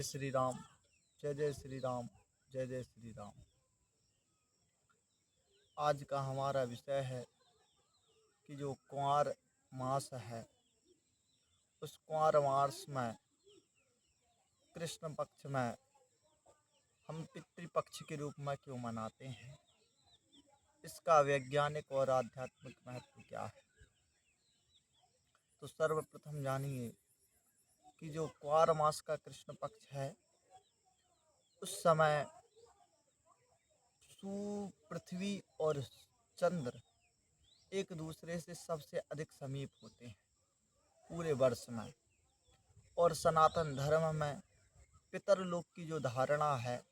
श्री राम। जय जय श्री राम। जय जय श्री राम। आज का हमारा विषय है कि जो कुंवार मास है, उस कुंवार मास में कृष्ण पक्ष में हम पितृपक्ष के रूप में क्यों मनाते हैं, इसका वैज्ञानिक और आध्यात्मिक महत्व क्या है। तो सर्वप्रथम जानिए कि जो कुंवार मास का कृष्ण पक्ष है, उस समय पृथ्वी और चंद्र एक दूसरे से सबसे अधिक समीप होते हैं पूरे वर्ष में। और सनातन धर्म में पितरलोक की जो धारणा है,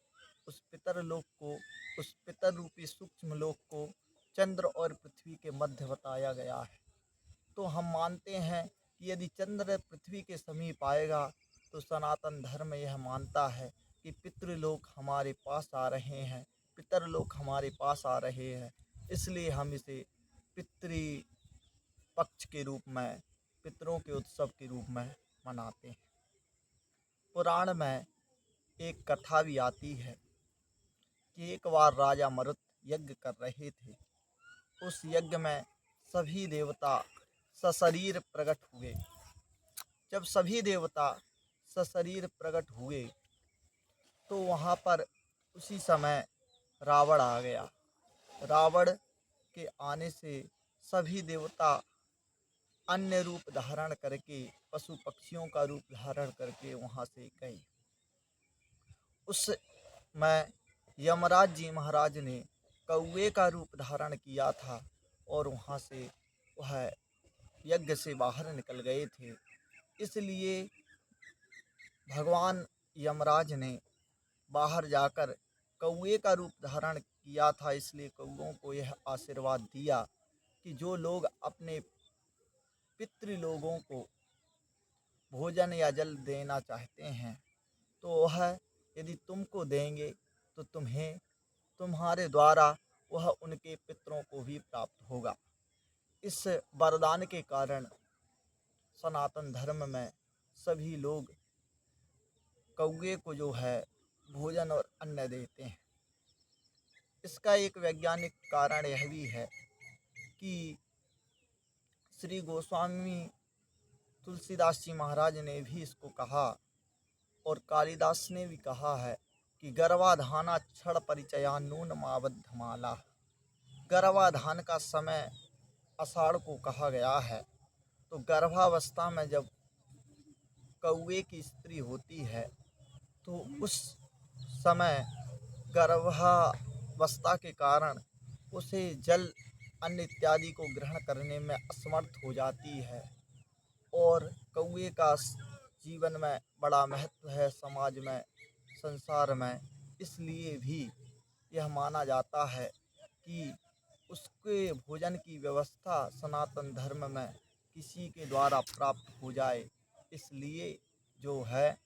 उस पितरलोक को, उस पितर रूपी सूक्ष्म लोक को चंद्र और पृथ्वी के मध्य बताया गया है। तो हम मानते हैं कि यदि चंद्र पृथ्वी के समीप आएगा तो सनातन धर्म यह मानता है कि पितृलोक हमारे पास आ रहे हैं, पितरलोक हमारे पास आ रहे हैं। इसलिए हम इसे पितृ पक्ष के रूप में, पितरों के उत्सव के रूप में मनाते हैं। पुराण में एक कथा भी आती है कि एक बार राजा मरुत यज्ञ कर रहे थे। उस यज्ञ में सभी देवता सशरीर प्रकट हुए। जब सभी देवता सशरीर प्रकट हुए तो वहाँ पर उसी समय रावण आ गया। रावण के आने से सभी देवता अन्य रूप धारण करके, पशु पक्षियों का रूप धारण करके वहाँ से गए। उस में यमराज जी महाराज ने कौवे का रूप धारण किया था और वहाँ से वह यज्ञ से बाहर निकल गए थे। इसलिए भगवान यमराज ने बाहर जाकर कौवे का रूप धारण किया था। इसलिए कौवों को यह आशीर्वाद दिया कि जो लोग अपने पितृलोगों को भोजन या जल देना चाहते हैं, तो वह यदि तुमको देंगे तो तुम्हें, तुम्हारे द्वारा वह उनके पितरों को भी प्राप्त होगा। इस वरदान के कारण सनातन धर्म में सभी लोग कौवे को जो है भोजन और अन्न देते हैं। इसका एक वैज्ञानिक कारण यह भी है कि श्री गोस्वामी तुलसीदास जी महाराज ने भी इसको कहा और कालिदास ने भी कहा है कि गर्भाधाना क्षण परिचया नून माबद्धमाला। गर्भाधान का समय आषाढ़ को कहा गया है। तो गर्भावस्था में जब कौवे की स्त्री होती है तो उस समय गर्भावस्था के कारण उसे जल, अन्न इत्यादि को ग्रहण करने में असमर्थ हो जाती है। और कौवे का जीवन में बड़ा महत्व है, समाज में, संसार में। इसलिए भी यह माना जाता है कि उसके भोजन की व्यवस्था सनातन धर्म में किसी के द्वारा प्राप्त हो जाए, इसलिए जो है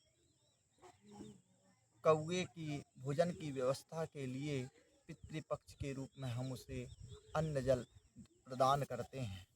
कौवे की भोजन की व्यवस्था के लिए पितृपक्ष के रूप में हम उसे अन्न जल प्रदान करते हैं।